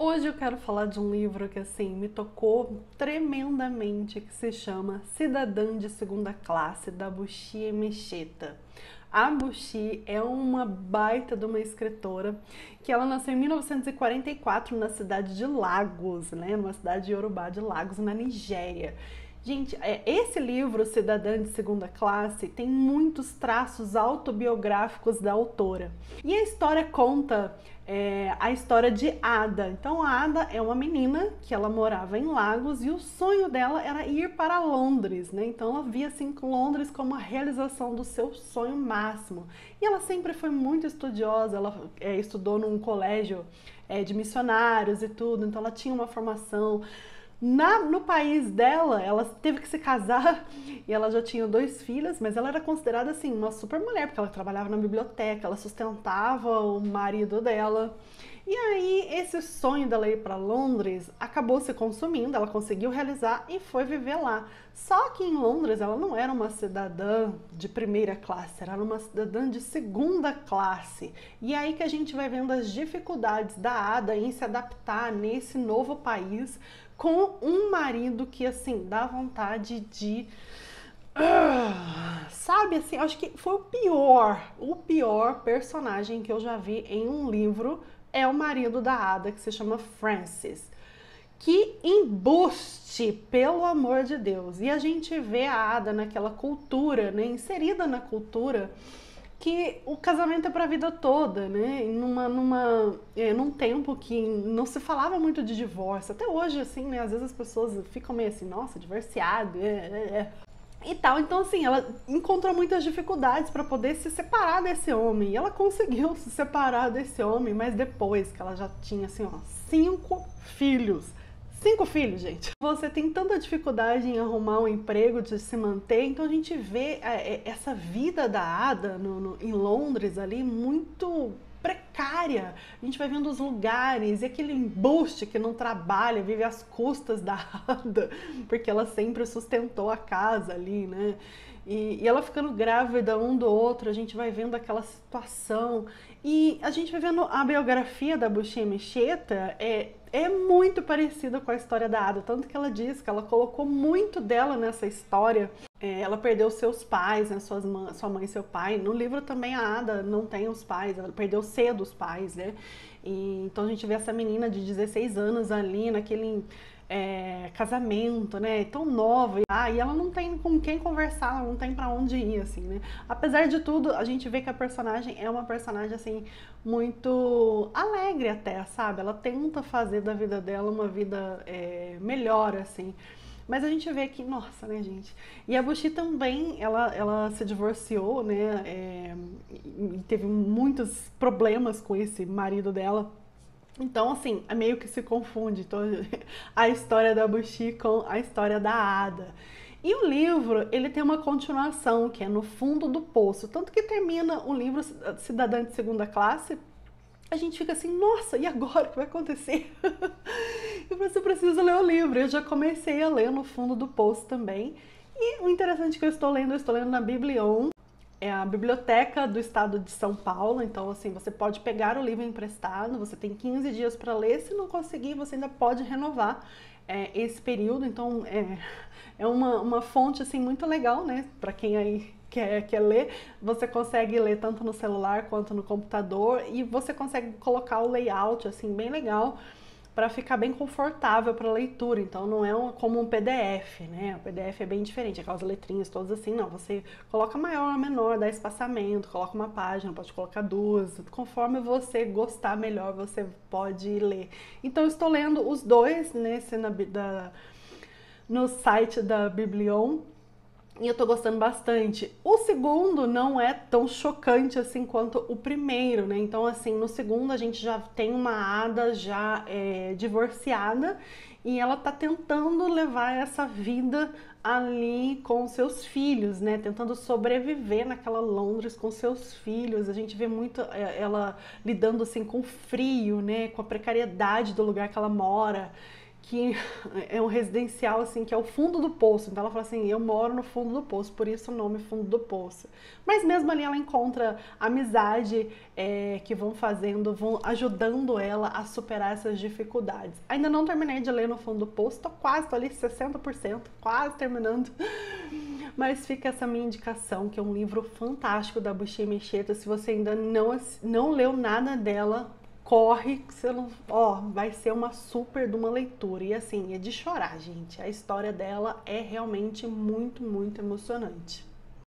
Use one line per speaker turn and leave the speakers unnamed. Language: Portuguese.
Hoje eu quero falar de um livro que assim me tocou tremendamente, que se chama Cidadã de Segunda Classe, da Buchi Emecheta. A Buchi é uma baita de uma escritora que ela nasceu em 1944 na cidade de Lagos, né, numa cidade iorubá de Lagos, na Nigéria. Gente, esse livro, Cidadã de Segunda Classe, tem muitos traços autobiográficos da autora. E a história conta a história de Ada. Então, a Ada é uma menina que ela morava em Lagos e o sonho dela era ir para Londres, né? Então, ela via assim Londres como a realização do seu sonho máximo. E ela sempre foi muito estudiosa, ela estudou num colégio de missionários e tudo, então ela tinha uma formação. No país dela, ela teve que se casar e ela já tinha 2 filhas, mas ela era considerada assim uma super mulher, porque ela trabalhava na biblioteca, ela sustentava o marido dela. E aí esse sonho dela ir para Londres acabou se consumindo, ela conseguiu realizar e foi viver lá. Só que em Londres ela não era uma cidadã de primeira classe, era uma cidadã de segunda classe. E aí que a gente vai vendo as dificuldades da Ada em se adaptar nesse novo país, com um marido que, assim, dá vontade de... sabe, assim, acho que foi o pior personagem que eu já vi em um livro é o marido da Ada, que se chama Francis. Que embuste, pelo amor de Deus! E a gente vê a Ada naquela cultura, né, inserida na cultura, que o casamento é para a vida toda, né? Num tempo que não se falava muito de divórcio. Até hoje, assim, né? Às vezes as pessoas ficam meio assim, nossa, divorciado, e tal. Então, assim, ela encontrou muitas dificuldades para poder se separar desse homem. E ela conseguiu se separar desse homem, mas depois que ela já tinha, assim, ó, 5 filhos. 5 filhos, gente. Você tem tanta dificuldade em arrumar um emprego, de se manter, então a gente vê essa vida da Ada em Londres ali muito precária. A gente vai vendo os lugares e aquele embuste que não trabalha, vive às custas da Ada, porque ela sempre sustentou a casa ali, né? E ela ficando grávida um do outro, a gente vai vendo aquela situação. E a gente vai vendo a biografia da Buchi Emecheta, é muito parecida com a história da Ada, tanto que ela diz que ela colocou muito dela nessa história. Ela perdeu seus pais, né, sua mãe e seu pai. No livro também a Ada não tem os pais, ela perdeu cedo os pais, né? Então a gente vê essa menina de 16 anos ali naquele casamento, né, tão nova, e ela não tem com quem conversar, ela não tem pra onde ir, assim, né. Apesar de tudo, a gente vê que a personagem é uma personagem, assim, muito alegre até, sabe, ela tenta fazer da vida dela uma vida melhor, assim. Mas a gente vê que, nossa, né, gente? E a Buchi também, ela se divorciou, né, e teve muitos problemas com esse marido dela. Então, assim, meio que se confunde a história da Buchi com a história da Ada. E o livro, ele tem uma continuação, que é No Fundo do Poço. Tanto que termina o livro Cidadã de Segunda Classe, a gente fica assim, nossa, e agora? O que vai acontecer? E você precisa ler o livro. Eu já comecei a ler No Fundo do Poço também. E o interessante que eu estou lendo na Biblion, é a biblioteca do estado de São Paulo, então assim, você pode pegar o livro emprestado, você tem 15 dias para ler, se não conseguir, você ainda pode renovar esse período, então é uma fonte assim muito legal, né, para quem aí quer ler, você consegue ler tanto no celular quanto no computador e você consegue colocar o layout assim bem legal, para ficar bem confortável para leitura, então não é como um PDF, né? O PDF é bem diferente, aquelas letrinhas todas assim, não. Você coloca maior, menor, dá espaçamento, coloca uma página, pode colocar 2, conforme você gostar melhor, você pode ler. Então eu estou lendo os dois no site da Biblion. E eu tô gostando bastante. O segundo não é tão chocante assim quanto o primeiro, né? Então, assim, no segundo a gente já tem uma Ada já divorciada e ela tá tentando levar essa vida ali com seus filhos, né? Tentando sobreviver naquela Londres com seus filhos. A gente vê muito ela lidando assim com o frio, né? Com a precariedade do lugar que ela mora. que é um residencial, assim, que é o fundo do poço. Então ela fala assim, eu moro no fundo do poço, por isso o nome Fundo do Poço. Mas mesmo ali ela encontra amizade, que vão ajudando ela a superar essas dificuldades. Ainda não terminei de ler no Fundo do Poço, tô ali 60%, quase terminando. Mas fica essa minha indicação, que é um livro fantástico da Buchi Mecheta. Se você ainda não leu nada dela, corre, que você não, vai ser uma super de uma leitura. E assim, é de chorar, gente. A história dela é realmente muito, muito emocionante.